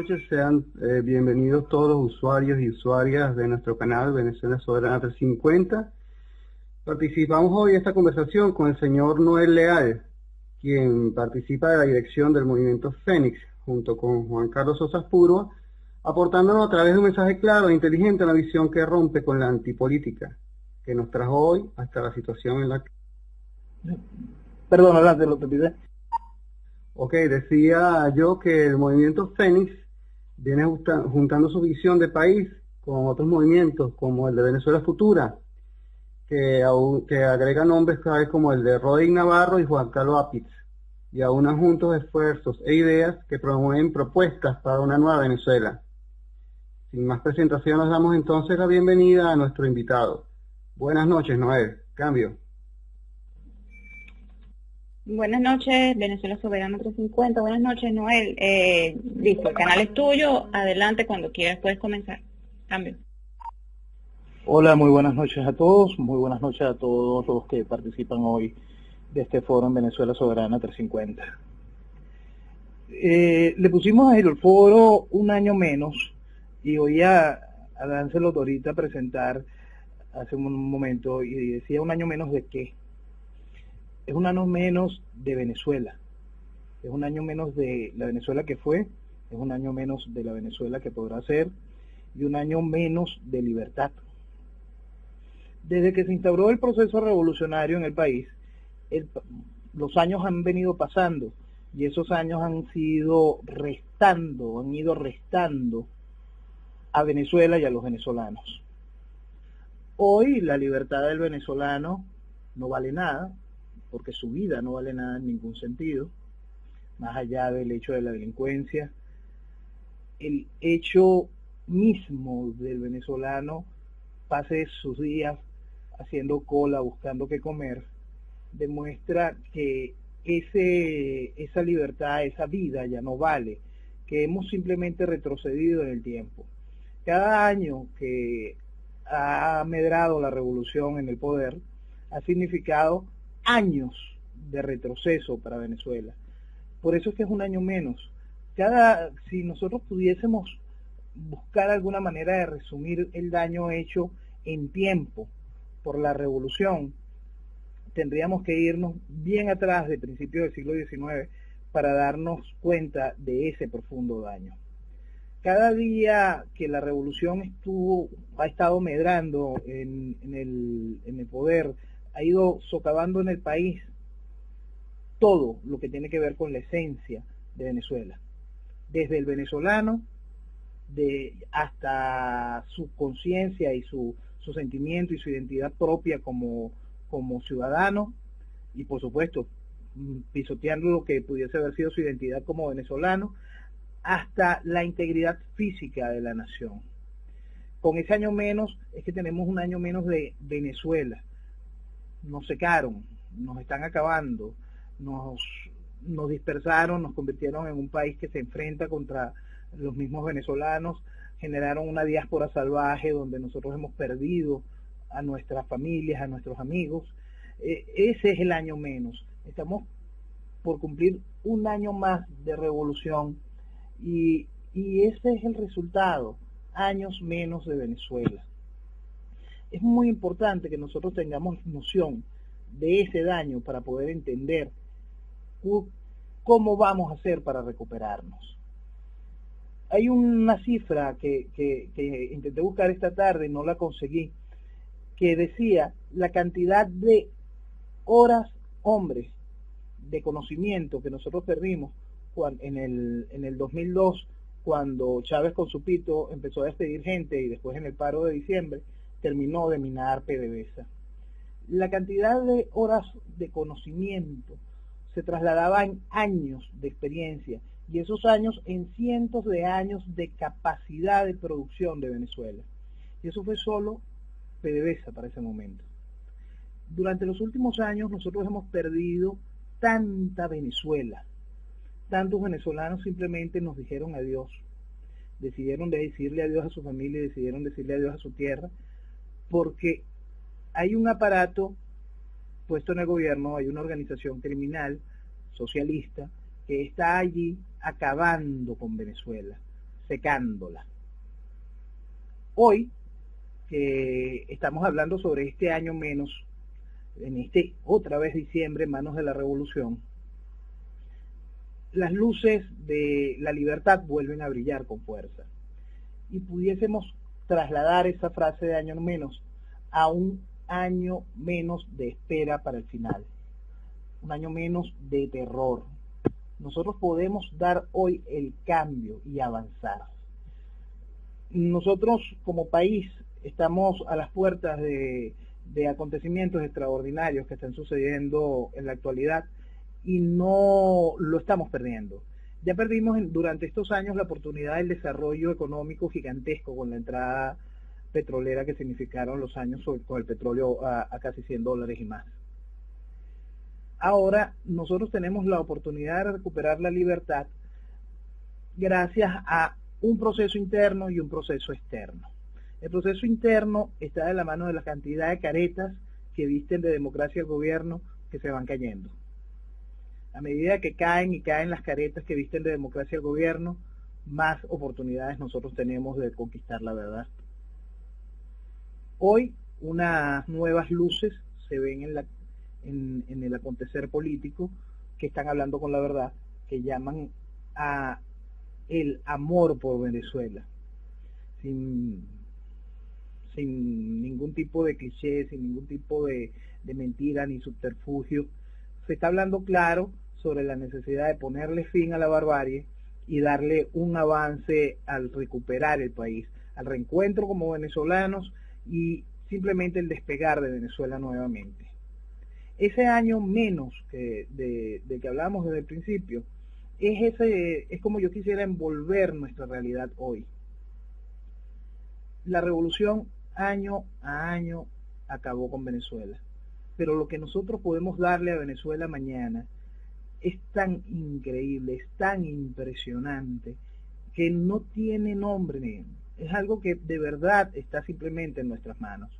noches, sean bienvenidos todos los usuarios y usuarias de nuestro canal Venezuela Soberana 350. Participamos hoy en esta conversación con el señor Noel Leal, quien participa de la dirección del movimiento Fénix, junto con Juan Carlos Sosa Puro, aportándonos a través de un mensaje claro e inteligente una visión que rompe con la antipolítica, que nos trajo hoy hasta la situación en la que... Perdón, adelante, lo te pide. Ok, decía yo que el movimiento Fénix viene juntando su visión de país con otros movimientos como el de Venezuela Futura, que agrega nombres tales como el de Rodin Navarro y Juan Carlos Apitz, y aunan juntos esfuerzos e ideas que promueven propuestas para una nueva Venezuela. Sin más presentación, nos damos entonces la bienvenida a nuestro invitado. Buenas noches, Noel. Cambio. Buenas noches, Venezuela Soberana 350. Buenas noches, Noel. Listo, el canal es tuyo. Adelante, cuando quieras puedes comenzar. Cambio. Hola, muy buenas noches a todos. Muy buenas noches a todos los que participan hoy de este foro en Venezuela Soberana 350. Le pusimos el foro un año menos y hoy a Lancelot ahorita a presentar hace un momento y decía un año menos de qué. Es un año menos de Venezuela, es un año menos de la Venezuela que fue, es un año menos de la Venezuela que podrá ser y un año menos de libertad. Desde que se instauró el proceso revolucionario en el país, los años han venido pasando y esos años han ido restando a Venezuela y a los venezolanos. Hoy la libertad del venezolano no vale nada, porque su vida no vale nada en ningún sentido, más allá del hecho de la delincuencia. El hecho mismo del venezolano pase sus días haciendo cola, buscando qué comer, demuestra que esa libertad, esa vida ya no vale, que hemos simplemente retrocedido en el tiempo. Cada año que ha medrado la revolución en el poder ha significado años de retroceso para Venezuela. Por eso es que es un año menos. Si nosotros pudiésemos buscar alguna manera de resumir el daño hecho en tiempo por la revolución, tendríamos que irnos bien atrás de principios del siglo XIX para darnos cuenta de ese profundo daño. Cada día que la revolución ha estado medrando en el poder, ha ido socavando en el país todo lo que tiene que ver con la esencia de Venezuela. Desde el venezolano, hasta su conciencia y su sentimiento y su identidad propia como ciudadano, y por supuesto, pisoteando lo que pudiese haber sido su identidad como venezolano, hasta la integridad física de la nación. Con ese año menos es que tenemos un año menos de Venezuela. Nos secaron, nos están acabando, nos dispersaron, nos convirtieron en un país que se enfrenta contra los mismos venezolanos, generaron una diáspora salvaje donde nosotros hemos perdido a nuestras familias, a nuestros amigos. Ese es el año menos. Estamos por cumplir un año más de revolución y ese es el resultado, años menos de Venezuela. Es muy importante que nosotros tengamos noción de ese daño para poder entender cómo vamos a hacer para recuperarnos. Hay una cifra que intenté buscar esta tarde y no la conseguí, que decía la cantidad de horas, hombres, de conocimiento que nosotros perdimos en el 2002, cuando Chávez con su pito empezó a despedir gente y después en el paro de diciembre terminó de minar PDVSA. La cantidad de horas de conocimiento se trasladaba en años de experiencia y esos años en cientos de años de capacidad de producción de Venezuela. Y eso fue solo PDVSA para ese momento. Durante los últimos años nosotros hemos perdido tanta Venezuela. Tantos venezolanos simplemente nos dijeron adiós. Decidieron decirle adiós a su familia y decidieron decirle adiós a su tierra, porque hay un aparato puesto en el gobierno, hay una organización criminal, socialista, que está allí acabando con Venezuela. secándola. Hoy, que estamos hablando sobre este año menos, en este otra vez diciembre, manos de la revolución, las luces de la libertad vuelven a brillar con fuerza. Y pudiésemos trasladar esa frase de año menos a un año menos de espera para el final, un año menos de terror. Nosotros podemos dar hoy el cambio y avanzar. Nosotros como país estamos a las puertas de acontecimientos extraordinarios que están sucediendo en la actualidad y no lo estamos perdiendo. Ya perdimos durante estos años la oportunidad del desarrollo económico gigantesco con la entrada petrolera que significaron los años con el petróleo a casi $100 y más. Ahora nosotros tenemos la oportunidad de recuperar la libertad gracias a un proceso interno y un proceso externo. El proceso interno está de la mano de la cantidad de caretas que visten de democracia al gobierno que se van cayendo. A medida que caen y caen las caretas que visten de democracia al gobierno, más oportunidades nosotros tenemos de conquistar la verdad. Hoy unas nuevas luces se ven en el acontecer político que están hablando con la verdad, que llaman a el amor por Venezuela, sin ningún tipo de cliché, sin ningún tipo de mentira ni subterfugio. Se está hablando claro sobre la necesidad de ponerle fin a la barbarie y darle un avance al recuperar el país, al reencuentro como venezolanos y simplemente el despegar de Venezuela nuevamente. Ese año menos de que hablamos desde el principio, es como yo quisiera envolver nuestra realidad hoy. La revolución año a año acabó con Venezuela, pero lo que nosotros podemos darle a Venezuela mañana es tan increíble, es tan impresionante, que no tiene nombre. Es algo que de verdad está simplemente en nuestras manos.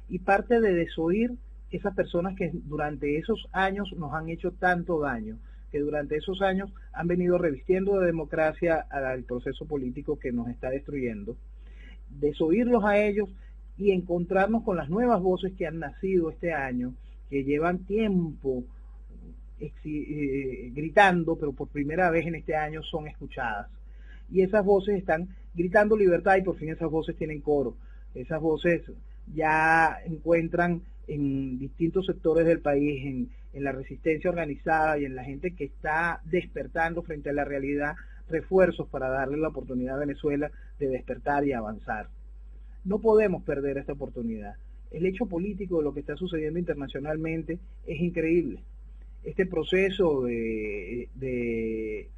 Y parte de desoír esas personas que durante esos años nos han hecho tanto daño, que durante esos años han venido revistiendo de democracia al proceso político que nos está destruyendo, desoírlos a ellos y encontrarnos con las nuevas voces que han nacido este año, que llevan tiempo gritando, pero por primera vez en este año son escuchadas. Y esas voces están gritando libertad y por fin esas voces tienen coro. Esas voces ya encuentran en distintos sectores del país, en la resistencia organizada y en la gente que está despertando frente a la realidad, refuerzos para darle la oportunidad a Venezuela de despertar y avanzar. No podemos perder esta oportunidad. El hecho político de lo que está sucediendo internacionalmente es increíble. Este proceso de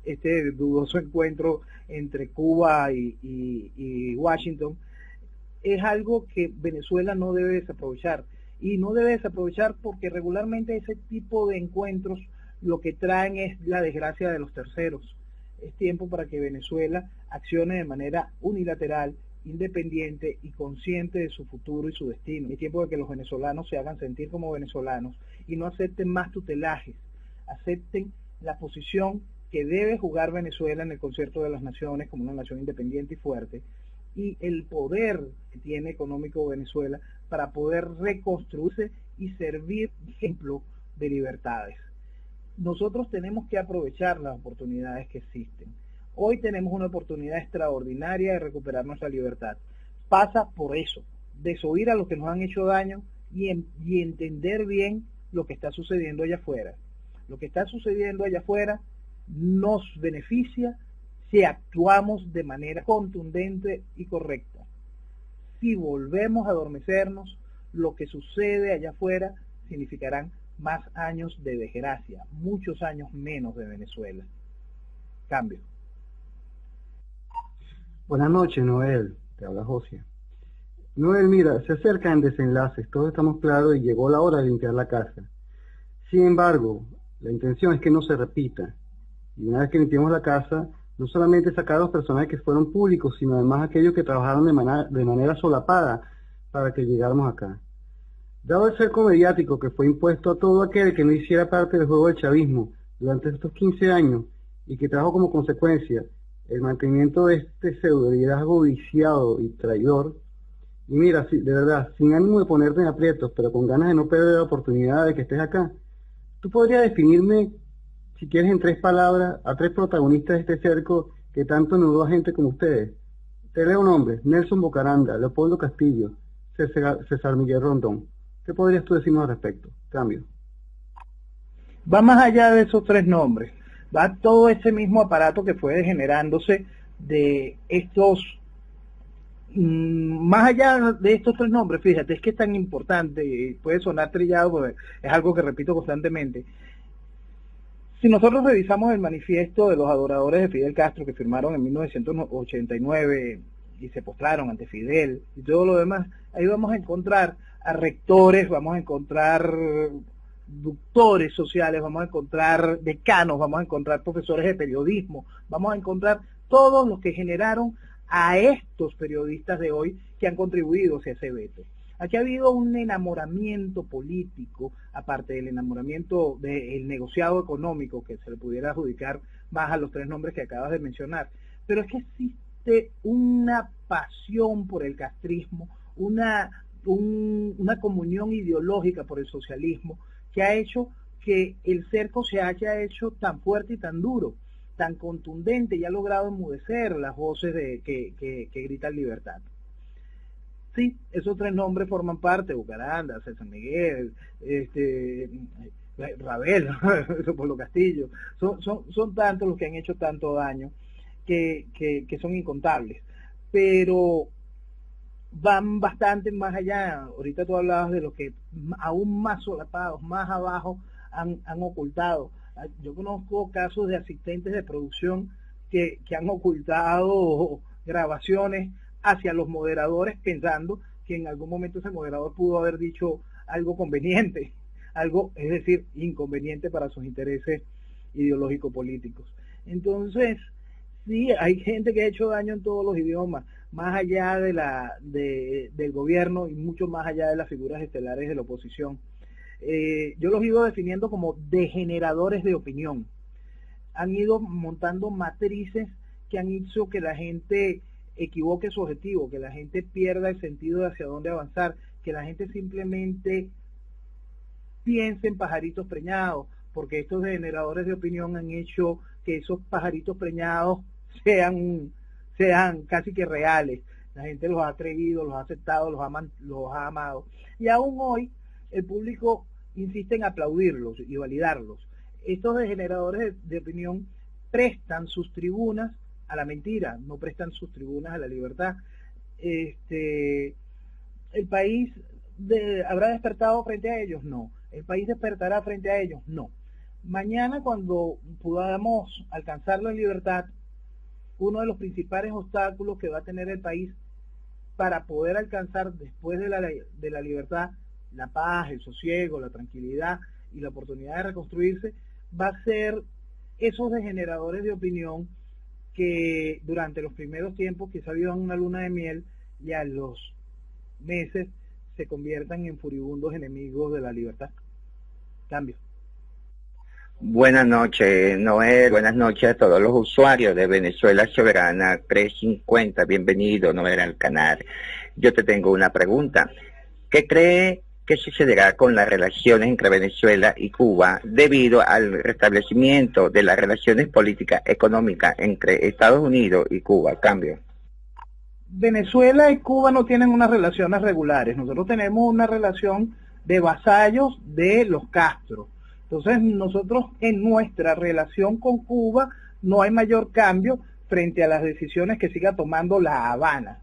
este dudoso encuentro entre Cuba y Washington es algo que Venezuela no debe desaprovechar. Y no debe desaprovechar porque regularmente ese tipo de encuentros lo que traen es la desgracia de los terceros. Es tiempo para que Venezuela accione de manera unilateral, independiente y consciente de su futuro y su destino. Es tiempo de que los venezolanos se hagan sentir como venezolanos y no acepten más tutelajes, acepten la posición que debe jugar Venezuela en el concierto de las naciones como una nación independiente y fuerte, y el poder que tiene económico Venezuela para poder reconstruirse y servir ejemplo de libertades. Nosotros tenemos que aprovechar las oportunidades que existen. Hoy tenemos una oportunidad extraordinaria de recuperar nuestra libertad. Pasa por eso, desoír a los que nos han hecho daño y entender bien lo que está sucediendo allá afuera. Lo que está sucediendo allá afuera nos beneficia si actuamos de manera contundente y correcta. Si volvemos a adormecernos, lo que sucede allá afuera significarán más años de desgracia, muchos años menos de Venezuela. Cambio. Buenas noches, Noel. Te habla José. Noel, mira, se acercan desenlaces, todos estamos claros y llegó la hora de limpiar la casa. Sin embargo, la intención es que no se repita. Y una vez que limpiemos la casa, no solamente sacar a los personajes que fueron públicos, sino además aquellos que trabajaron de manera solapada para que llegáramos acá. Dado el cerco mediático que fue impuesto a todo aquel que no hiciera parte del juego del chavismo durante estos 15 años y que trajo como consecuencia el mantenimiento de este pseudo-liderazgo viciado y traidor. Y mira, de verdad, sin ánimo de ponerte en aprietos, pero con ganas de no perder la oportunidad de que estés acá, ¿tú podrías definirme, si quieres en 3 palabras, a 3 protagonistas de este cerco que tanto nudó a gente como ustedes? Te leo nombres: Nelson Bocaranda, Leopoldo Castillo, César Miguel Rondón. ¿Qué podrías tú decirnos al respecto? Cambio. Va más allá de esos 3 nombres, va todo ese mismo aparato que fue degenerándose de estos, más allá de estos 3 nombres. Fíjate, es que es tan importante, y puede sonar trillado porque es algo que repito constantemente. Si nosotros revisamos el manifiesto de los adoradores de Fidel Castro que firmaron en 1989 y se postraron ante Fidel y todo lo demás, ahí vamos a encontrar a rectores, vamos a encontrar doctores sociales, vamos a encontrar decanos, vamos a encontrar profesores de periodismo, vamos a encontrar todos los que generaron a estos periodistas de hoy que han contribuido hacia ese veto. Aquí ha habido un enamoramiento político, aparte del enamoramiento del negociado económico, que se le pudiera adjudicar más a los 3 nombres que acabas de mencionar, pero es que existe una pasión por el castrismo, una comunión ideológica por el socialismo, que ha hecho que el cerco se haya hecho tan fuerte y tan duro, tan contundente, y ha logrado enmudecer las voces que gritan libertad. Sí, esos 3 nombres forman parte: Bucaranda, César Miguel, Ravel, Leopoldo Castillo. Son tantos los que han hecho tanto daño que son incontables. Pero van bastante más allá. Ahorita tú hablabas de los que aún más solapados, más abajo, han ocultado. Yo conozco casos de asistentes de producción que han ocultado grabaciones hacia los moderadores, pensando que en algún momento ese moderador pudo haber dicho algo conveniente, es decir, inconveniente para sus intereses ideológico-políticos. Entonces, sí, hay gente que ha hecho daño en todos los idiomas, más allá del gobierno y mucho más allá de las figuras estelares de la oposición. Yo los he ido definiendo como degeneradores de opinión. Han ido montando matrices que han hecho que la gente equivoque su objetivo, que la gente pierda el sentido de hacia dónde avanzar, que la gente simplemente piense en pajaritos preñados, porque estos generadores de opinión han hecho que esos pajaritos preñados sean casi que reales. La gente los ha creído, los ha aceptado, los ha amado, y aún hoy el público insiste en aplaudirlos y validarlos. Estos generadores de opinión prestan sus tribunas a la mentira, no prestan sus tribunas a la libertad. ¿El país habrá despertado frente a ellos? No. ¿El país despertará frente a ellos? No. Mañana, cuando podamos alcanzar la libertad, uno de los principales obstáculos que va a tener el país para poder alcanzar después de la libertad la paz, el sosiego, la tranquilidad y la oportunidad de reconstruirse, va a ser esos degeneradores de opinión que durante los primeros tiempos quizá vivan una luna de miel y a los meses se conviertan en furibundos enemigos de la libertad. Cambio. Buenas noches, Noel. Buenas noches a todos los usuarios de Venezuela Soberana 350. Bienvenido, Noel, al canal. Yo te tengo una pregunta. ¿Qué cree que sucederá con las relaciones entre Venezuela y Cuba debido al restablecimiento de las relaciones políticas económicas entre Estados Unidos y Cuba? Cambio. Venezuela y Cuba no tienen unas relaciones regulares. Nosotros tenemos una relación de vasallos de los Castro. Entonces nosotros en nuestra relación con Cuba no hay mayor cambio frente a las decisiones que siga tomando La Habana.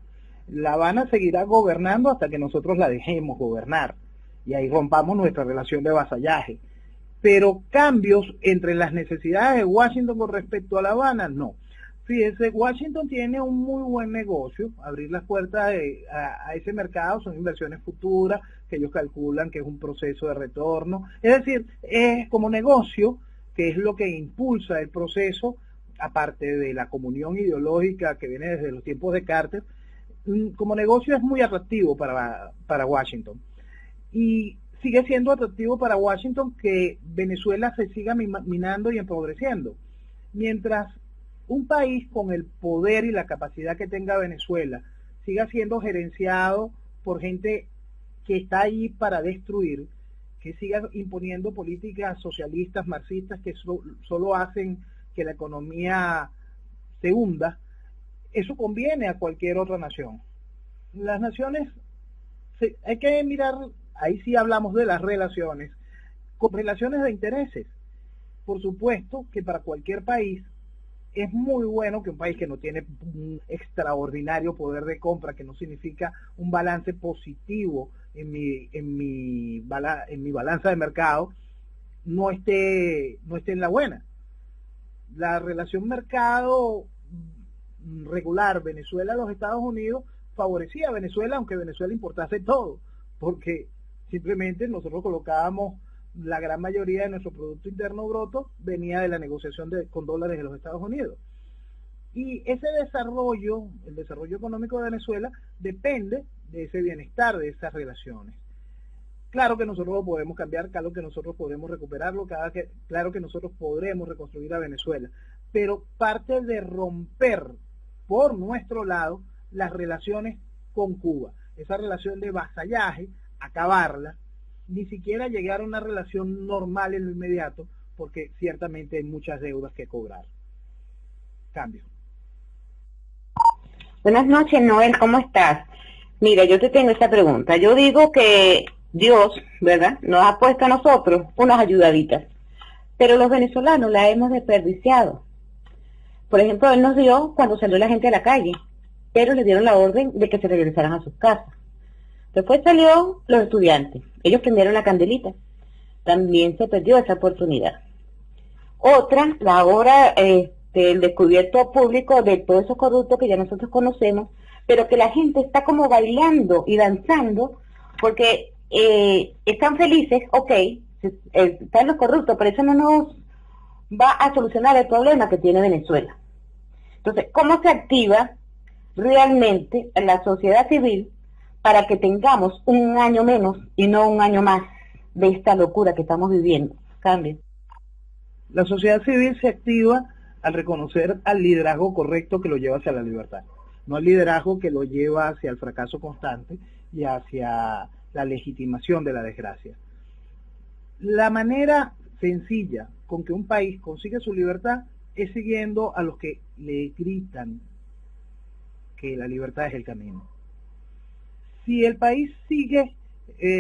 La Habana seguirá gobernando hasta que nosotros la dejemos gobernar y ahí rompamos nuestra relación de vasallaje. Pero cambios entre las necesidades de Washington con respecto a La Habana, no. Fíjense, Washington tiene un muy buen negocio, abrir las puertas a ese mercado, son inversiones futuras que ellos calculan que es un proceso de retorno. Es decir, es como negocio, que es lo que impulsa el proceso, aparte de la comunión ideológica que viene desde los tiempos de Carter, como negocio es muy atractivo para Washington. Y sigue siendo atractivo para Washington que Venezuela se siga minando y empobreciendo. Mientras un país con el poder y la capacidad que tenga Venezuela siga siendo gerenciado por gente que está ahí para destruir, que siga imponiendo políticas socialistas, marxistas, que solo hacen que la economía se hunda, eso conviene a cualquier otra nación. Las naciones, hay que mirar, ahí sí hablamos de las relaciones, con relaciones de intereses. Por supuesto que para cualquier país es muy bueno que un país que no tiene un extraordinario poder de compra, que no significa un balance positivo en mi balanza de mercado, no esté en la buena. La relación mercado regular Venezuela-los Estados Unidos favorecía a Venezuela, aunque Venezuela importase todo, porque simplemente nosotros colocábamos la gran mayoría de nuestro Producto Interno Bruto venía de la negociación con dólares de los Estados Unidos. Y ese desarrollo, el desarrollo económico de Venezuela, depende de ese bienestar, de esas relaciones. Claro que nosotros lo podemos cambiar, claro que nosotros podemos recuperarlo, claro que nosotros podremos reconstruir a Venezuela, pero parte de romper por nuestro lado las relaciones con Cuba, esa relación de vasallaje, acabarla, ni siquiera llegar a una relación normal en lo inmediato, porque ciertamente hay muchas deudas que cobrar. Cambio. Buenas noches, Noel, ¿cómo estás? Mira, yo te tengo esta pregunta. Yo digo que Dios, ¿verdad?, nos ha puesto a nosotros unas ayudaditas, pero los venezolanos la hemos desperdiciado. Por ejemplo, Él nos dio cuando salió la gente a la calle, pero le dieron la orden de que se regresaran a sus casas. Después salió los estudiantes, ellos prendieron la candelita. También se perdió esa oportunidad. Otra, el descubierto público de todos esos corruptos que ya nosotros conocemos, pero que la gente está como bailando y danzando porque están felices, están los corruptos, pero eso no nos va a solucionar el problema que tiene Venezuela. Entonces, ¿cómo se activa realmente la sociedad civil para que tengamos un año menos y no un año más de esta locura que estamos viviendo? Cambio. La sociedad civil se activa al reconocer al liderazgo correcto que lo lleva hacia la libertad, no al liderazgo que lo lleva hacia el fracaso constante y hacia la legitimación de la desgracia. La manera sencilla con que un país consigue su libertad es siguiendo a los que le gritan que la libertad es el camino. Si el país sigue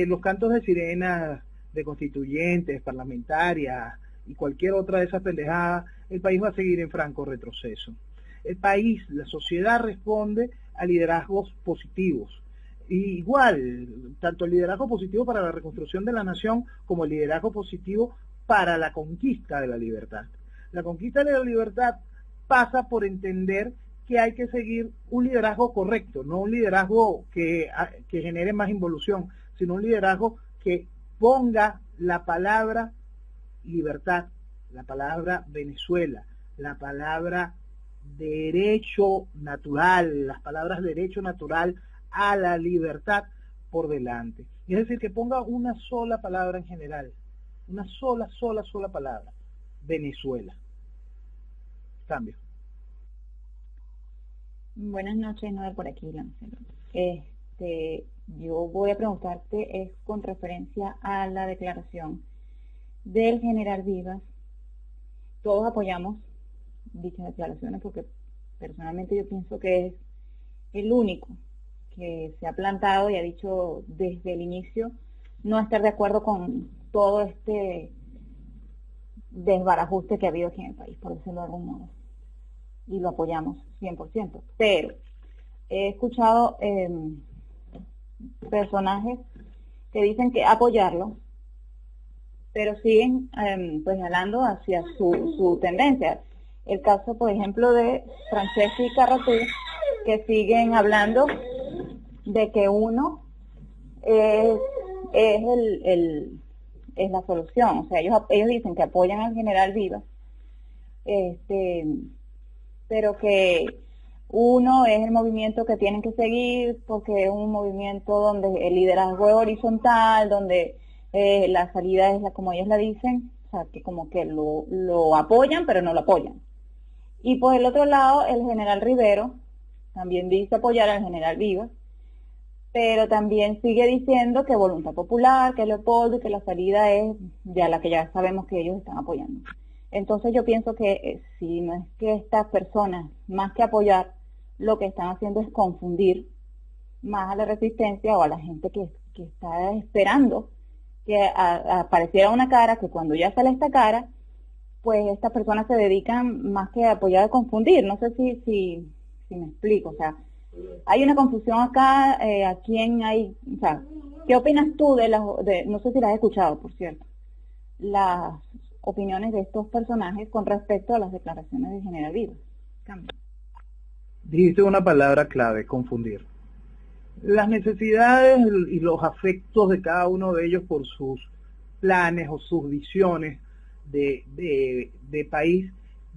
los cantos de sirena de constituyentes, parlamentarias y cualquier otra de esas pendejadas, el país va a seguir en franco retroceso. El país, la sociedad responde a liderazgos positivos. Y igual, tanto el liderazgo positivo para la reconstrucción de la nación como el liderazgo positivo para la conquista de la libertad. La conquista de la libertad pasa por entender que hay que seguir un liderazgo correcto, no un liderazgo que genere más involución, sino un liderazgo que ponga la palabra libertad, la palabra Venezuela, la palabra derecho natural, las palabras derecho natural a la libertad por delante. Es decir, que ponga una sola palabra en general, una sola palabra, Venezuela. Cambio. Buenas noches, Noel, por aquí, Lancero. Yo voy a preguntarte, es con referencia a la declaración del general Vivas. Todos apoyamos dichas declaraciones porque personalmente yo pienso que es el único que se ha plantado y ha dicho desde el inicio no estar de acuerdo con todo este desbarajuste que ha habido aquí en el país, por decirlo de algún modo. Y lo apoyamos 100%. Pero he escuchado personajes que dicen que apoyarlo, pero siguen pues jalando hacia su tendencia. El caso, por ejemplo, de Francesca y Carratú, que siguen hablando de que uno es la solución. O sea, ellos dicen que apoyan al general Vivas, pero que uno es el movimiento que tienen que seguir porque es un movimiento donde el liderazgo es horizontal, donde la salida es como ellos la dicen, o sea, que como que lo apoyan pero no lo apoyan. Y por el otro lado, el general Rivero también dice apoyar al general Vivas, pero también sigue diciendo que Voluntad Popular, que Leopoldo y que la salida es ya la que ya sabemos que ellos están apoyando. Entonces yo pienso que si no es que estas personas, más que apoyar, lo que están haciendo es confundir más a la resistencia o a la gente que está esperando que apareciera una cara, que cuando ya sale esta cara, pues estas personas se dedican más que a apoyar a confundir. No sé si me explico, o sea, hay una confusión acá, a quién hay, o sea, ¿qué opinas tú no sé si las has escuchado, por cierto, las opiniones de estos personajes con respecto a las declaraciones del general Vivas? Dijiste una palabra clave, confundir. Las necesidades y los afectos de cada uno de ellos por sus planes o sus visiones de país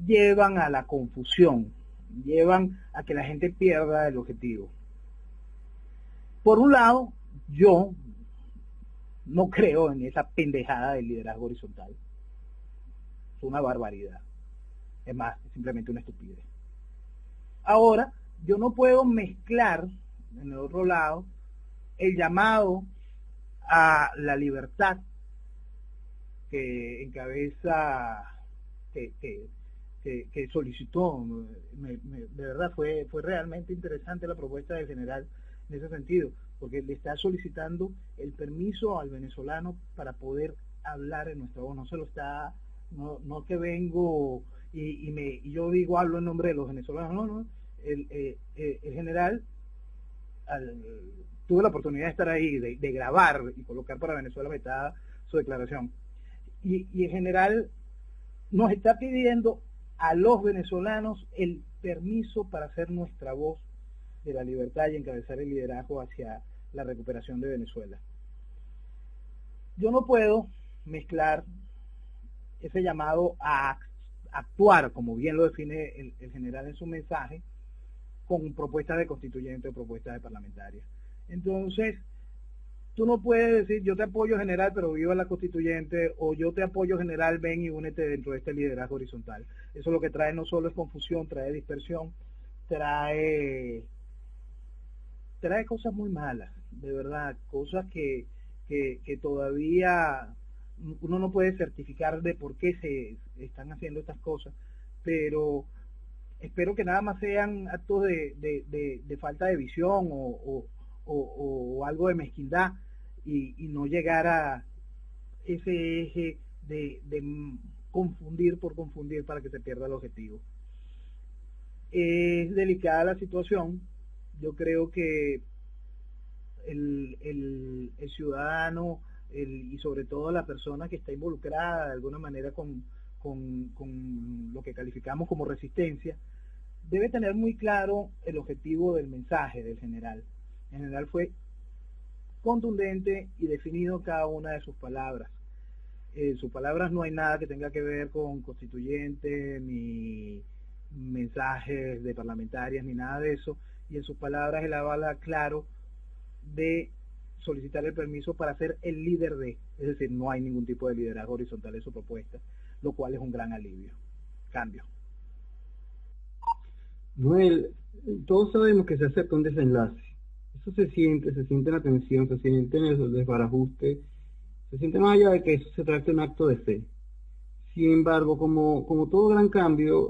llevan a la confusión, llevan a que la gente pierda el objetivo. Por un lado, yo no creo en esa pendejada del liderazgo horizontal. Es una barbaridad. Es más, es simplemente una estupidez. Ahora, yo no puedo mezclar, en el otro lado, el llamado a la libertad que encabeza, que solicitó. De verdad fue realmente interesante la propuesta del general en ese sentido, porque le está solicitando el permiso al venezolano para poder hablar en nuestra voz. No se lo está, no que vengo y yo digo, hablo en nombre de los venezolanos, no. El general, tuve la oportunidad de estar ahí, de grabar y colocar para Venezuela Vetada su declaración. Y el general nos está pidiendo a los venezolanos el permiso para hacer nuestra voz de la libertad y encabezar el liderazgo hacia la recuperación de Venezuela. Yo no puedo mezclar ese llamado a actuar, como bien lo define el general en su mensaje, con propuestas de constituyente o propuestas de parlamentaria. Entonces, tú no puedes decir, yo te apoyo general, pero viva la constituyente, o yo te apoyo general, ven y únete dentro de este liderazgo horizontal. Eso lo que trae no solo es confusión, trae dispersión, trae cosas muy malas, de verdad, cosas que todavía uno no puede certificar de por qué se están haciendo estas cosas, pero espero que nada más sean actos de falta de visión o algo de mezquindad y no llegar a ese eje de confundir por confundir para que se pierda el objetivo. Es delicada la situación. Yo creo que el ciudadano y sobre todo la persona que está involucrada de alguna manera con lo que calificamos como resistencia, debe tener muy claro el objetivo del mensaje del general. El general fue contundente y definido cada una de sus palabras. En sus palabras no hay nada que tenga que ver con constituyente, ni mensajes de parlamentarias, ni nada de eso. Y en sus palabras él habla claro de solicitar el permiso para ser el líder es decir, no hay ningún tipo de liderazgo horizontal en su propuesta, lo cual es un gran alivio. Cambio. Noel, todos sabemos que se acepta un desenlace. Eso se siente la tensión, se siente en el desbarajuste, se siente más allá de que eso se trate de un acto de fe. Sin embargo, como todo gran cambio,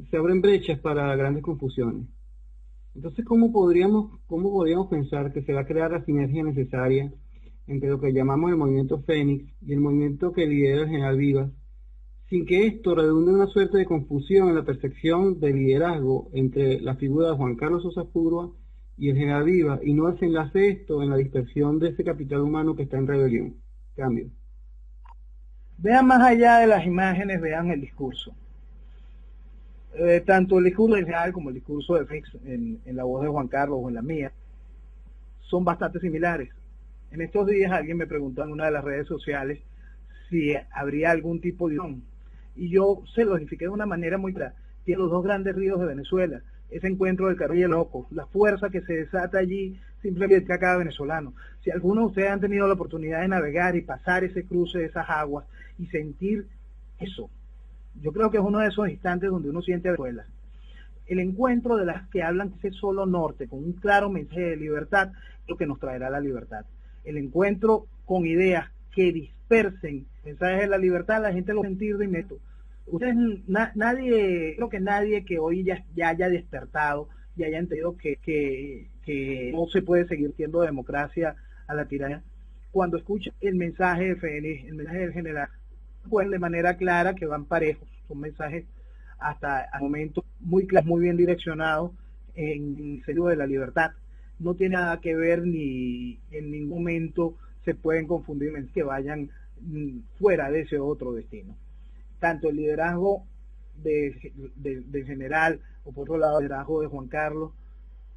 se abren brechas para grandes confusiones. Entonces, ¿cómo podríamos pensar que se va a crear la sinergia necesaria entre lo que llamamos el movimiento Fénix y el movimiento que lidera el general Vivas, sin que esto redunde en una suerte de confusión en la percepción de liderazgo entre la figura de Juan Carlos Sosa Púrua y el general Vivas, y no desenlace esto en la dispersión de ese capital humano que está en rebelión? Cambio. Vean más allá de las imágenes, vean el discurso. Tanto el discurso del general como el discurso de Fénix en la voz de Juan Carlos o en la mía son bastante similares. En estos días alguien me preguntó en una de las redes sociales si habría algún tipo de unión, y yo se lo identifiqué de una manera muy clara. Tiene los dos grandes ríos de Venezuela, ese encuentro del Carrillo Loco, la fuerza que se desata allí simplemente a cada venezolano. Si algunos de ustedes han tenido la oportunidad de navegar y pasar ese cruce de esas aguas y sentir eso, yo creo que es uno de esos instantes donde uno siente Venezuela. El encuentro de las que hablan ese solo norte, con un claro mensaje de libertad, es lo que nos traerá la libertad. El encuentro con ideas que dispersen mensajes de la libertad, la gente lo sentir de inmediato. Ustedes, nadie, creo que nadie que hoy ya haya despertado y haya entendido que no se puede seguir siendo democracia a la tiranía, cuando escucha el mensaje de Fénix, el mensaje del general, pues de manera clara que van parejos, son mensajes hasta el momento muy claros, muy bien direccionados en el sentido de la libertad. No tiene nada que ver ni en ningún momento se pueden confundir en que vayan fuera de ese otro destino. Tanto el liderazgo del general, o por otro lado el liderazgo de Juan Carlos,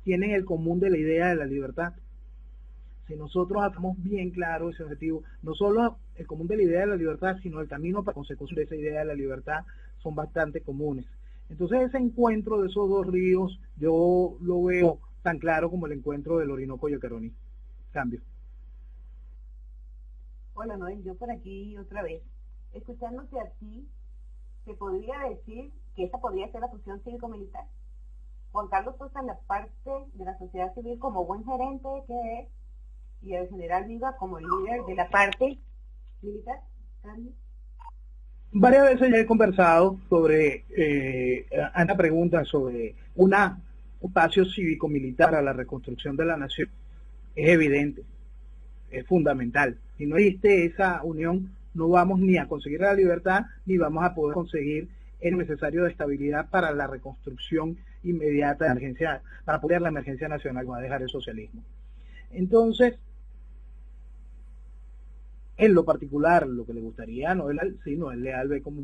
tienen el común de la idea de la libertad. Si nosotros hacemos bien claro ese objetivo, no solo el común de la idea de la libertad, sino el camino para consecución de esa idea de la libertad son bastante comunes. Entonces ese encuentro de esos dos ríos, yo lo veo tan claro como el encuentro del Orinoco y el Caroní. Cambio. Hola Noel, yo por aquí otra vez. Escuchándote a ti, se podría decir que esa podría ser la fusión cívico-militar. Juan Carlos Sosa en la parte de la sociedad civil como buen gerente que es, y el general Viva como el líder de la parte militar. ¿Cambio? Varias veces ya he conversado sobre una pregunta sobre un espacio cívico-militar a la reconstrucción de la nación. Es evidente, es fundamental. Si no existe esa unión, no vamos ni a conseguir la libertad, ni vamos a poder conseguir el necesario de estabilidad para la reconstrucción inmediata de la emergencia, para apoyar la emergencia nacional, va a dejar el socialismo. Entonces, en lo particular, lo que le gustaría a Noel, sí, Noel Leal ve como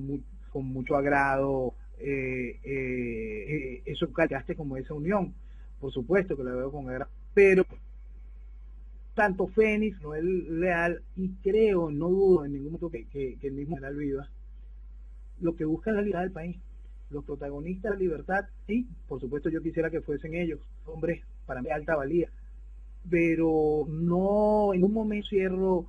con mucho agrado eso que hace como esa unión. Por supuesto que la veo con agrado, pero tanto Fénix, Noel Leal, y creo, no dudo en ningún momento que el mismo general Viva, lo que busca es la libertad del país. Los protagonistas de la libertad, sí, por supuesto yo quisiera que fuesen ellos, hombres para mí de alta valía, pero no en un momento cierro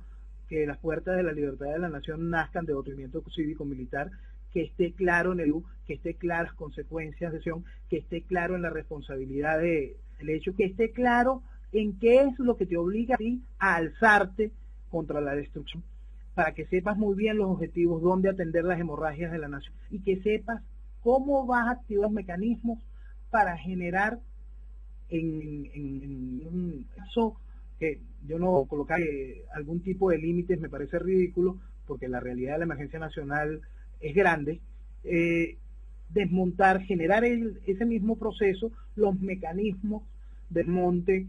que las puertas de la libertad de la nación nazcan de otro movimiento cívico-militar, que esté claro en el que esté claro las consecuencias de acción, que esté claro en la responsabilidad del hecho, que esté claro en qué es lo que te obliga a ti a alzarte contra la destrucción, para que sepas muy bien los objetivos, dónde atender las hemorragias de la nación, y que sepas cómo vas a activar los mecanismos para generar en un caso que yo no colocar algún tipo de límites me parece ridículo, porque la realidad de la emergencia nacional es grande, desmontar, generar ese mismo proceso, los mecanismos de desmonte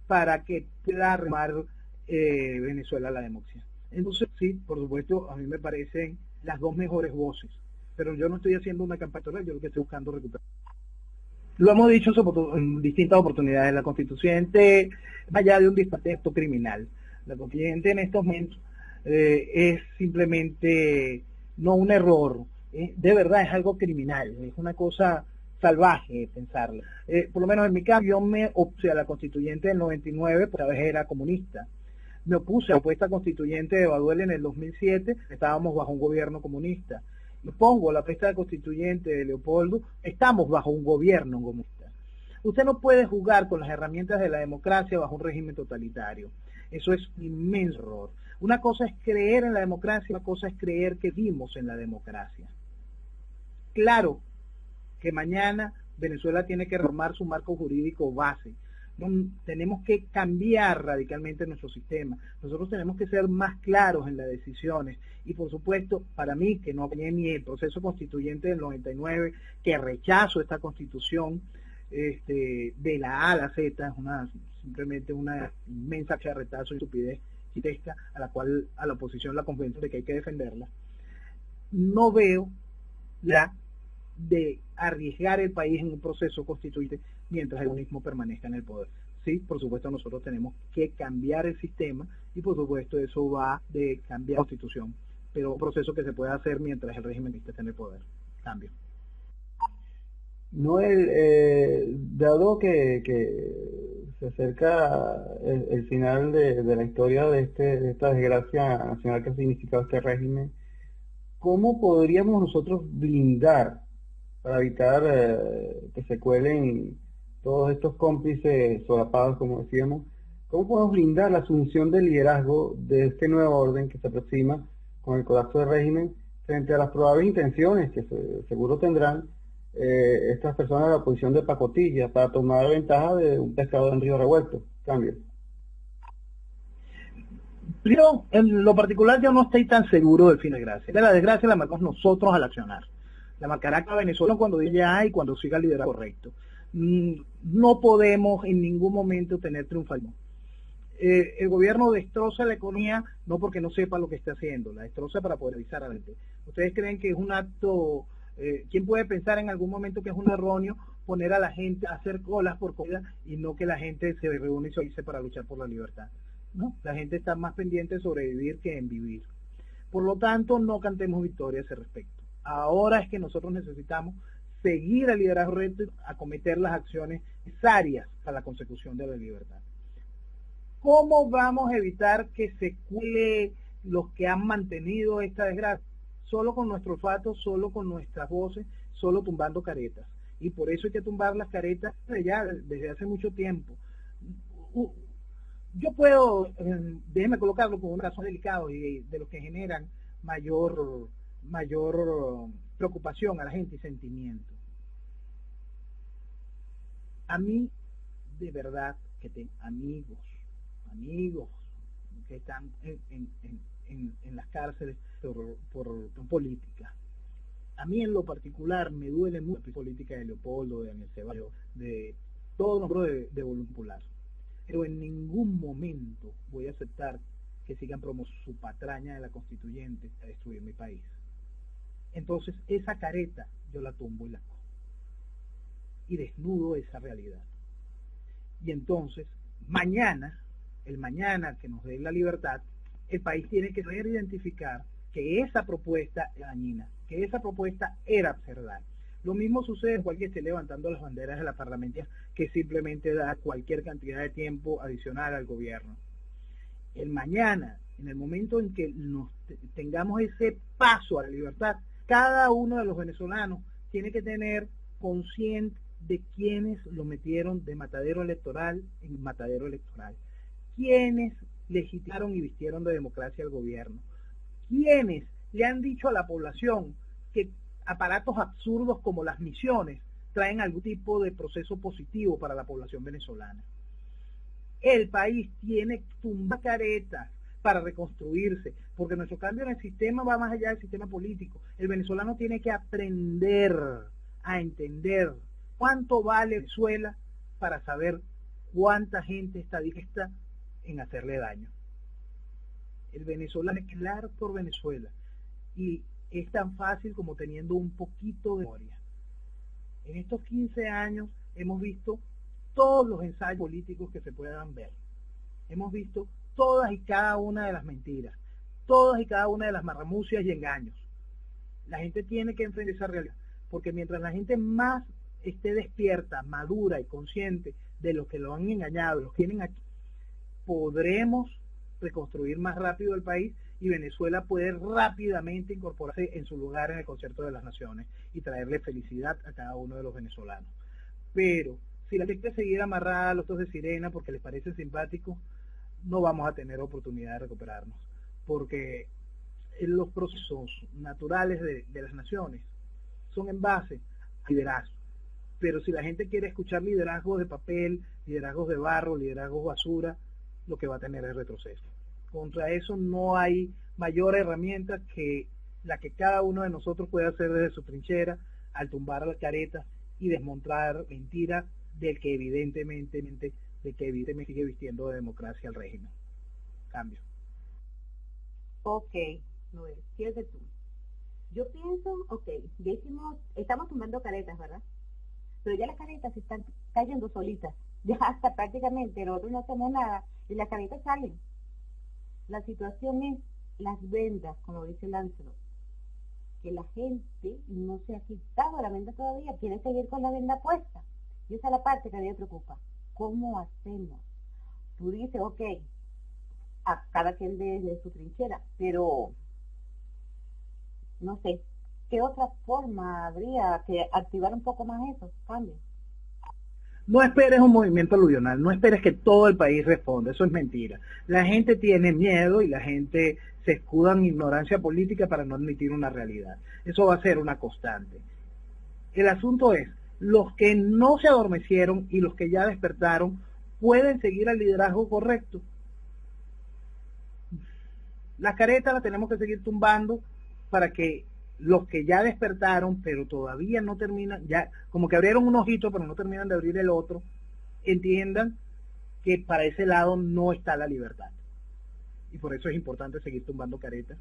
para que pueda armar Venezuela a la democracia. Entonces, sí, por supuesto, a mí me parecen las dos mejores voces, pero yo no estoy haciendo una campaña electoral, yo lo que estoy buscando recuperar. Lo hemos dicho en distintas oportunidades, la constituyente, más allá de un disparate criminal, la constituyente en estos momentos es simplemente no un error, de verdad es algo criminal, es una cosa salvaje pensarlo. Por lo menos en mi caso, yo me opuse a la constituyente del 99, pues a veces era comunista. Me opuse a la propuesta constituyente de Baduel en el 2007, estábamos bajo un gobierno comunista. Y pongo la propuesta constituyente de Leopoldo, estamos bajo un gobierno comunista. Usted no puede jugar con las herramientas de la democracia bajo un régimen totalitario. Eso es un inmenso error. Una cosa es creer en la democracia, una cosa es creer que vivimos en la democracia. Claro que mañana Venezuela tiene que reformar su marco jurídico base. Tenemos que cambiar radicalmente nuestro sistema. Nosotros tenemos que ser más claros en las decisiones. Y por supuesto, para mí, que no apoyé ni el proceso constituyente del 99, que rechazo esta constitución de la A a la Z, es simplemente una inmensa charretazo y estupidez gigantesca a la cual a la oposición la convenzo de que hay que defenderla. No veo la de arriesgar el país en un proceso constituyente mientras el mismo permanezca en el poder. Sí, por supuesto nosotros tenemos que cambiar el sistema y por supuesto eso va de cambiar la constitución, pero un proceso que se puede hacer mientras el régimen esté en el poder. Cambio. Noel, dado que se acerca el final de la historia de esta desgracia nacional que ha significado este régimen, ¿cómo podríamos nosotros blindar para evitar que se cuelen todos estos cómplices solapados, como decíamos? ¿Cómo podemos blindar la asunción del liderazgo de este nuevo orden que se aproxima con el colapso del régimen frente a las probables intenciones que seguro tendrán estas personas de la oposición de pacotilla para tomar ventaja de un pescado en río revuelto? Cambio. Primero, en lo particular yo no estoy tan seguro del fin de desgracia. De la desgracia la marcamos nosotros al accionar. La marcará cada Venezuela cuando diga y cuando siga el liderazgo correcto. No podemos en ningún momento tener triunfalismo. El gobierno destroza la economía no porque no sepa lo que está haciendo, la destroza para poder avisar a la gente. ¿Ustedes creen que es un acto, quién puede pensar en algún momento que es un erróneo poner a la gente a hacer colas por comida y no que la gente se reúne y se organice para luchar por la libertad? ¿No? La gente está más pendiente de sobrevivir que en vivir. Por lo tanto, no cantemos victoria a ese respecto. Ahora es que nosotros necesitamos seguir al liderazgo recto, acometer las acciones necesarias para la consecución de la libertad. ¿Cómo vamos a evitar que se cuele los que han mantenido esta desgracia? Solo con nuestro olfato, solo con nuestras voces, solo tumbando caretas. Y por eso hay que tumbar las caretas desde hace mucho tiempo. Yo puedo, déjeme colocarlo con un caso delicado y de los que generan mayor preocupación a la gente y sentimiento. A mí, de verdad, que tengo amigos que están en las cárceles por política. A mí en lo particular me duele mucho la política de Leopoldo, de Daniel Ceballos, de todo nombre de Voluntad Popular. Pero en ningún momento voy a aceptar que sigan promo su patraña de la constituyente a destruir mi país. Entonces esa careta yo la tumbo y la cojo. Y desnudo esa realidad. Y entonces, el mañana que nos dé la libertad, el país tiene que saber identificar que esa propuesta era dañina, que esa propuesta era absurda. Lo mismo sucede igual que esté levantando las banderas de la parlamentaria, que simplemente da cualquier cantidad de tiempo adicional al gobierno. El mañana, en el momento en que tengamos ese paso a la libertad, cada uno de los venezolanos tiene que tener consciente de quienes lo metieron de matadero electoral en matadero electoral, quienes legitimaron y vistieron de democracia al gobierno, quienes le han dicho a la población que aparatos absurdos como las misiones traen algún tipo de proceso positivo para la población venezolana. El país tiene que tumbar caretas para reconstruirse, porque nuestro cambio en el sistema va más allá del sistema político. El venezolano tiene que aprender a entender cuánto vale Venezuela para saber cuánta gente está dispuesta en hacerle daño. El venezolano es claro por Venezuela y es tan fácil como teniendo un poquito de memoria. En estos 15 años hemos visto todos los ensayos políticos que se puedan ver. Hemos visto todas y cada una de las mentiras, todas y cada una de las marramucias y engaños. La gente tiene que enfrentar esa realidad, porque mientras la gente más esté despierta, madura y consciente de los que lo han engañado, los que tienen aquí, podremos reconstruir más rápido el país y Venezuela puede rápidamente incorporarse en su lugar en el concierto de las naciones y traerle felicidad a cada uno de los venezolanos. Pero si la gente seguir amarrada a los tos de sirena porque les parece simpático, no vamos a tener oportunidad de recuperarnos, porque los procesos naturales de las naciones son en base a liderazgo. Pero si la gente quiere escuchar liderazgos de papel, liderazgos de barro, liderazgos basura, lo que va a tener es retroceso. Contra eso no hay mayor herramienta que la que cada uno de nosotros puede hacer desde su trinchera al tumbar las caretas y desmontar mentiras del que evidentemente sigue vistiendo de democracia al régimen. Cambio. Ok, Noel, fíjate tú. Yo pienso, ya estamos tumbando caretas, ¿verdad? Pero ya las caretas se están cayendo solitas. Ya hasta prácticamente nosotros no hacemos nada y las caretas salen. La situación es las vendas, como dice Lancelot, que la gente no se ha quitado la venda todavía, quiere seguir con la venda puesta. Y esa es la parte que a mí me preocupa. ¿Cómo hacemos? Tú dices, a cada quien desde su trinchera, pero no sé, ¿qué otra forma habría que activar un poco más esos cambios? No esperes un movimiento aluvional, no esperes que todo el país responda, eso es mentira. La gente tiene miedo y la gente se escuda en ignorancia política para no admitir una realidad. Eso va a ser una constante. El asunto es, los que no se adormecieron y los que ya despertaron pueden seguir al liderazgo correcto. Las caretas las tenemos que seguir tumbando para que los que ya despertaron, pero todavía no terminan, ya como que abrieron un ojito, pero no terminan de abrir el otro, entiendan que para ese lado no está la libertad. Y por eso es importante seguir tumbando caretas,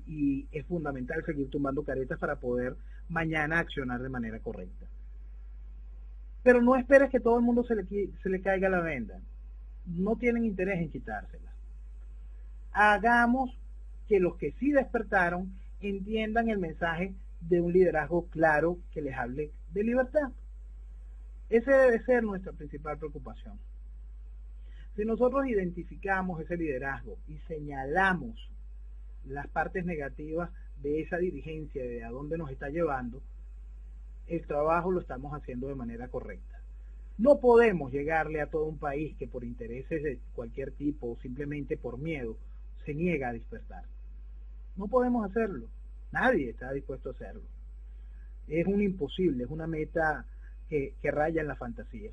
y es fundamental seguir tumbando caretas para poder mañana accionar de manera correcta. Pero no esperes que todo el mundo se le caiga la venda. No tienen interés en quitársela. Hagamos que los que sí despertaron entiendan el mensaje de un liderazgo claro que les hable de libertad. Ese debe ser nuestra principal preocupación. Si nosotros identificamos ese liderazgo y señalamos las partes negativas de esa dirigencia, de a dónde nos está llevando, el trabajo lo estamos haciendo de manera correcta. No podemos llegarle a todo un país que por intereses de cualquier tipo o simplemente por miedo se niega a despertar. No podemos hacerlo. Nadie está dispuesto a hacerlo. Es un imposible, es una meta que raya en la fantasía.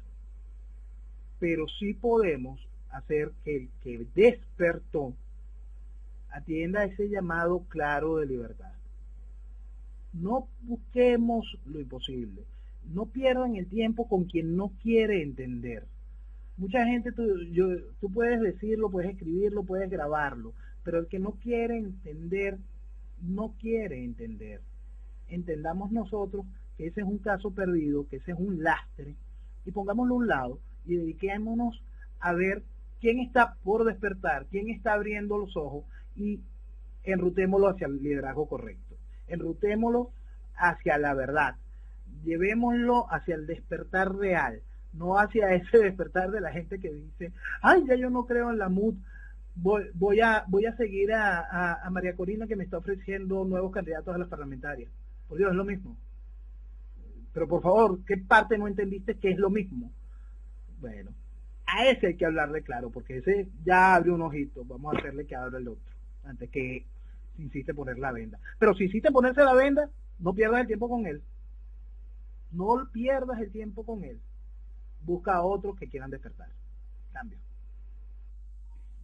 Pero sí podemos hacer que el que despertó atienda a ese llamado claro de libertad. No busquemos lo imposible. No pierdan el tiempo con quien no quiere entender. Mucha gente, tú puedes decirlo, puedes escribirlo, puedes grabarlo, pero el que no quiere entender, no quiere entender. Entendamos nosotros que ese es un caso perdido, que ese es un lastre, y pongámoslo a un lado y dediquémonos a ver quién está por despertar, quién está abriendo los ojos, y enrutémoslo hacia el liderazgo correcto. Enrutémoslo hacia la verdad. Llevémoslo hacia el despertar real, no hacia ese despertar de la gente que dice, ay, ya yo no creo en la MUD, voy a seguir a María Corina, que me está ofreciendo nuevos candidatos a las parlamentarias. Por Dios, es lo mismo. Pero por favor, ¿qué parte no entendiste que es lo mismo? Bueno, a ese hay que hablarle claro, porque ese ya abre un ojito, vamos a hacerle que abra el otro, antes que insiste en poner la venda. Pero si insiste en ponerse la venda, no pierdas el tiempo con él. No pierdas el tiempo con él. Busca a otros que quieran despertar. Cambio.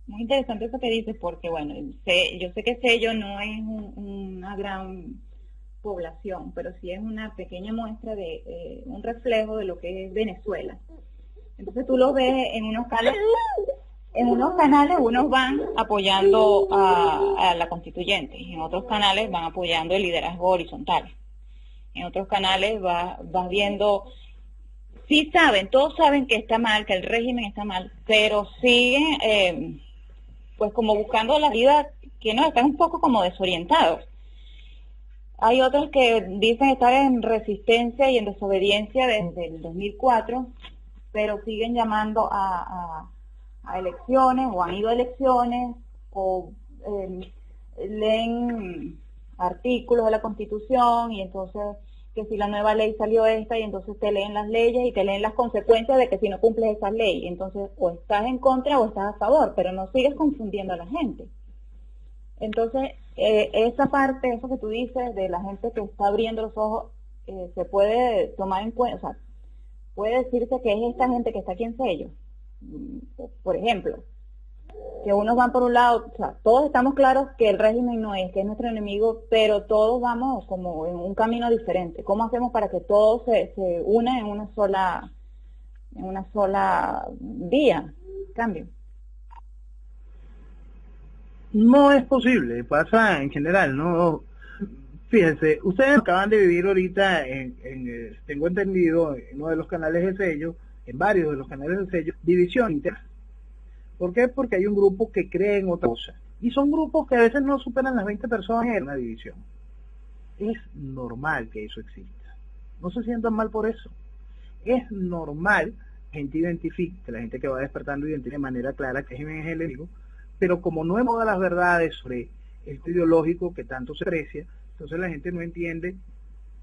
Muy interesante eso que dices, porque bueno, yo sé que Sello no es una gran población, pero sí es una pequeña muestra de un reflejo de lo que es Venezuela. Entonces tú lo ves en unos canales unos van apoyando a la constituyente, y en otros canales van apoyando el liderazgo horizontal. En otros canales vas viendo, sí saben, todos saben que está mal, que el régimen está mal, pero siguen pues como buscando la vida, que no, están un poco como desorientados. Hay otros que dicen estar en resistencia y en desobediencia desde el 2004, pero siguen llamando a elecciones, o han ido a elecciones, o leen artículos de la Constitución, y entonces que si la nueva ley salió esta, y entonces te leen las leyes y te leen las consecuencias de que si no cumples esa ley, entonces o estás en contra o estás a favor, pero no sigues confundiendo a la gente. Entonces, esa parte, eso que tú dices de la gente que está abriendo los ojos, se puede tomar en cuenta, o sea, puede decirse que es esta gente que está aquí en Sello. Por ejemplo, que unos van por un lado, o sea, todos estamos claros que el régimen no es, que es nuestro enemigo, pero todos vamos como en un camino diferente. ¿Cómo hacemos para que todos se unan en una sola vía? Cambio. No es posible, pasa en general, ¿no? Fíjense, ustedes acaban de vivir ahorita tengo entendido, en uno de los canales de Sello, en varios de los canales de Sello, división interna. ¿Por qué? Porque hay un grupo que cree en otra cosa. Y son grupos que a veces no superan las 20 personas en una división. Es normal que eso exista. No se sientan mal por eso. Es normal que la gente identifique, que la gente que va despertando identifique de manera clara que es el enemigo, pero como no hemos dado las verdades sobre el ideológico que tanto se aprecia, Entonces la gente no entiende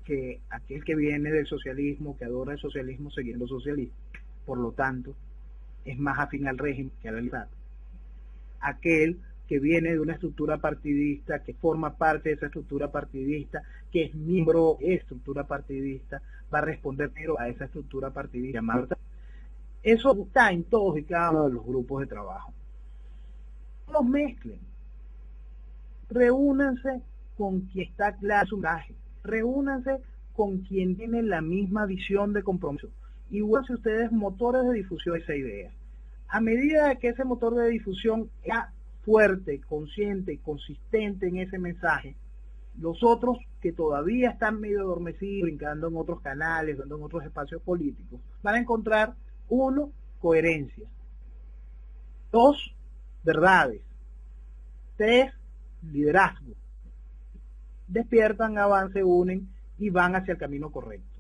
que aquel que viene del socialismo, que adora el socialismo siguiendo socialismo, por lo tanto, es más afín al régimen que a la libertad. Aquel que viene de una estructura partidista, que forma parte de esa estructura partidista, que es miembro de esa estructura partidista, va a responder pero a esa estructura partidista. Eso está en todos y cada uno de los grupos de trabajo. No los mezclen. Reúnanse con quien está claro su mensaje. Reúnanse con quien tiene la misma visión de compromiso. Y vuelvan ustedes motores de difusión de esa idea. A medida que ese motor de difusión sea fuerte, consciente, consistente en ese mensaje, los otros que todavía están medio adormecidos, brincando en otros canales, en otros espacios políticos, van a encontrar, 1, coherencia, 2, verdades, 3, liderazgo. Despiertan, avance, unen y van hacia el camino correcto.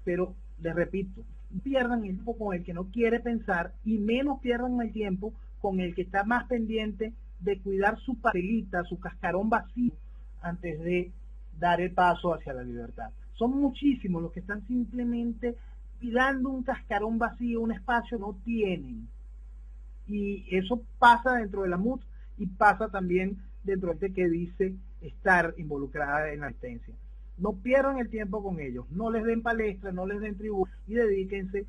Pero, les repito, pierdan el tiempo con el que no quiere pensar y menos pierdan el tiempo con el que está más pendiente de cuidar su parcelita, su cascarón vacío, antes de dar el paso hacia la libertad. Son muchísimos los que están simplemente cuidando un cascarón vacío, un espacio no tienen. Y eso pasa dentro de la MUT y pasa también dentro de que dice estar involucrada en la asistencia. No pierdan el tiempo con ellos, no les den palestra, no les den tributo y dedíquense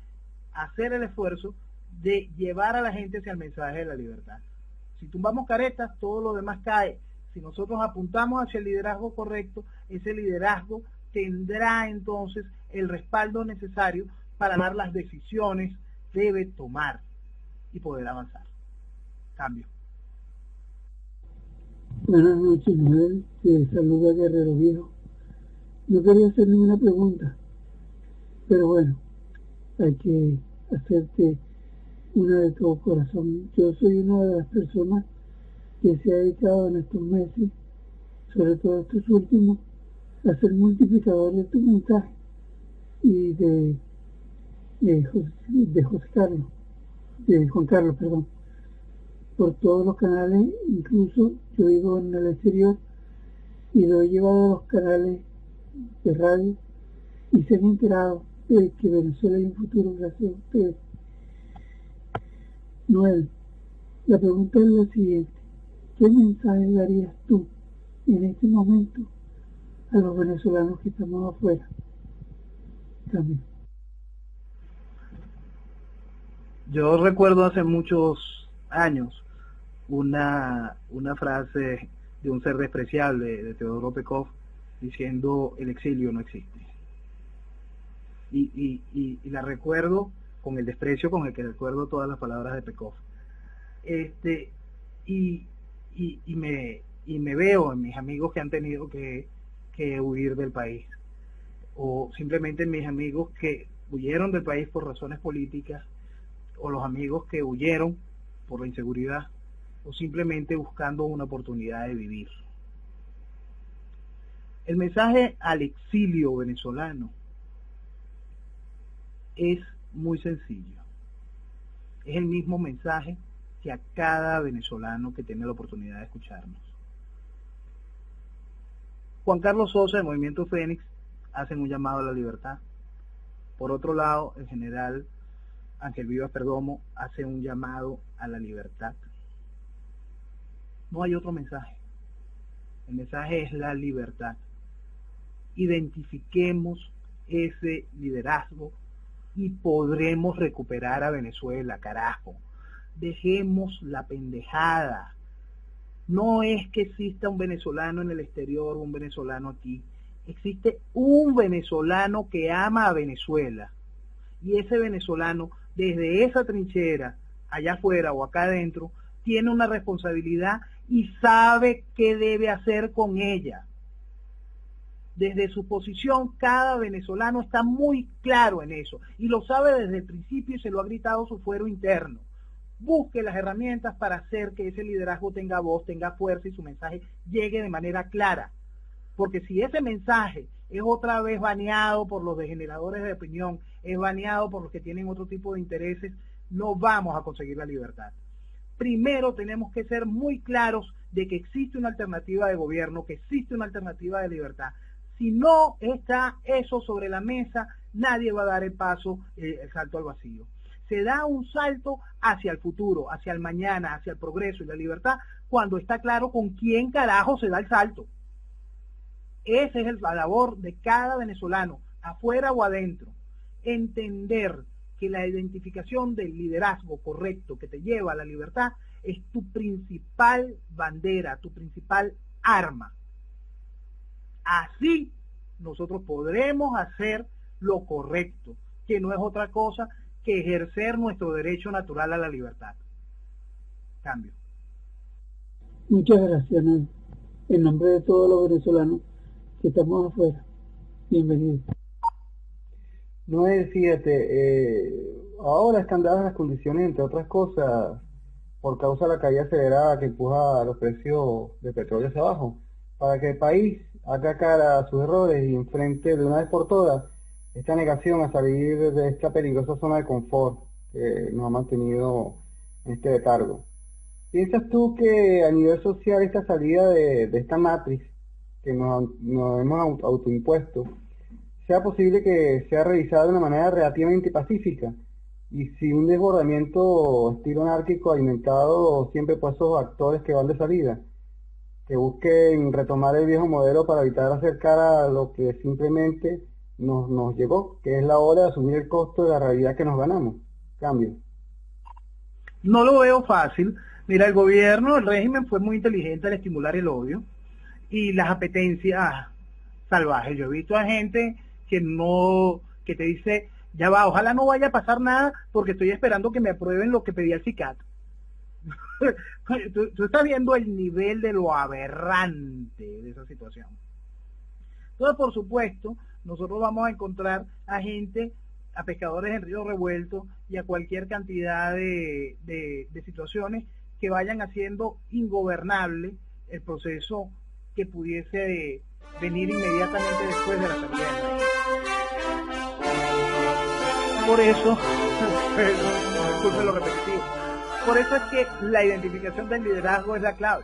a hacer el esfuerzo de llevar a la gente hacia el mensaje de la libertad. Si tumbamos caretas, todo lo demás cae. Si nosotros apuntamos hacia el liderazgo correcto, ese liderazgo tendrá entonces el respaldo necesario para tomar las decisiones que debe tomar y poder avanzar. Cambio. Buenas noches, Noel. Te saluda Guerrero Viejo. No quería hacer ninguna pregunta, pero bueno, hay que hacerte una de todo corazón. Yo soy una de las personas que se ha dedicado en estos meses, sobre todo estos últimos, a ser multiplicador de tu mensaje y de Juan Carlos, perdón, por todos los canales. Incluso yo vivo en el exterior y lo he llevado a los canales de radio y se han enterado de que Venezuela hay un futuro gracias a ustedes. Noel, la pregunta es la siguiente: ¿qué mensaje darías tú en este momento a los venezolanos que estamos afuera? También. Yo recuerdo hace muchos años una frase de un ser despreciable de Teodoro Pekov diciendo: el exilio no existe. Y la recuerdo con el desprecio con el que recuerdo todas las palabras de Pekov. Y me veo en mis amigos que han tenido que huir del país, o simplemente en mis amigos que huyeron del país por razones políticas, o los amigos que huyeron por la inseguridad, o simplemente buscando una oportunidad de vivir. El mensaje al exilio venezolano es muy sencillo. Es el mismo mensaje que a cada venezolano que tiene la oportunidad de escucharnos. Juan Carlos Sosa, del Movimiento Fénix, hacen un llamado a la libertad. Por otro lado, el general Ángel Vivas Perdomo hace un llamado a la libertad. No hay otro mensaje. El mensaje es la libertad. Identifiquemos ese liderazgo y podremos recuperar a Venezuela, carajo. Dejemos la pendejada. No es que exista un venezolano en el exterior o un venezolano aquí. Existe un venezolano que ama a Venezuela. Y ese venezolano, desde esa trinchera, allá afuera o acá adentro, tiene una responsabilidad y sabe qué debe hacer con ella. Desde su posición, cada venezolano está muy claro en eso y lo sabe desde el principio y se lo ha gritado su fuero interno. Busque las herramientas para hacer que ese liderazgo tenga voz, tenga fuerza y su mensaje llegue de manera clara. Porque si ese mensaje es otra vez baneado por los degeneradores de opinión, es baneado por los que tienen otro tipo de intereses, no vamos a conseguir la libertad. Primero tenemos que ser muy claros de que existe una alternativa de gobierno, que existe una alternativa de libertad. Si no está eso sobre la mesa, nadie va a dar el salto al vacío. Se da un salto hacia el futuro, hacia el mañana, hacia el progreso y la libertad, cuando está claro con quién carajo se da el salto. Esa es la labor de cada venezolano, afuera o adentro. Entender que la identificación del liderazgo correcto que te lleva a la libertad es tu principal bandera, tu principal arma. Así nosotros podremos hacer lo correcto, que no es otra cosa que ejercer nuestro derecho natural a la libertad. Cambio. Muchas gracias, Noel. En nombre de todos los venezolanos que estamos afuera, bienvenidos. Noel, fíjate, ahora están dadas las condiciones, entre otras cosas, por causa de la caída acelerada que empuja los precios de petróleo hacia abajo, para que el país haga cara a sus errores y enfrente de una vez por todas esta negación a salir de esta peligrosa zona de confort que nos ha mantenido en este letargo. ¿Piensas tú que a nivel social esta salida de esta matriz que nos hemos autoimpuesto sea posible que sea realizada de una manera relativamente pacífica y sin un desbordamiento estilo anárquico alimentado siempre por esos actores que van de salida, que busquen retomar el viejo modelo para evitar acercar a lo que simplemente nos llegó, que es la hora de asumir el costo de la realidad que nos ganamos? Cambio. No lo veo fácil. Mira, el gobierno, el régimen fue muy inteligente al estimular el odio y las apetencias salvajes. Yo he visto a gente que te dice, ya va, ojalá no vaya a pasar nada porque estoy esperando que me aprueben lo que pedí al CICAT. Tú estás viendo el nivel de lo aberrante de esa situación. Entonces, por supuesto, nosotros vamos a encontrar a gente, a pescadores en río revuelto y a cualquier cantidad de situaciones que vayan haciendo ingobernable el proceso que pudiese venir inmediatamente después de la salida del rey. Por eso, disculpen lo repetitivo, por eso es que la identificación del liderazgo es la clave.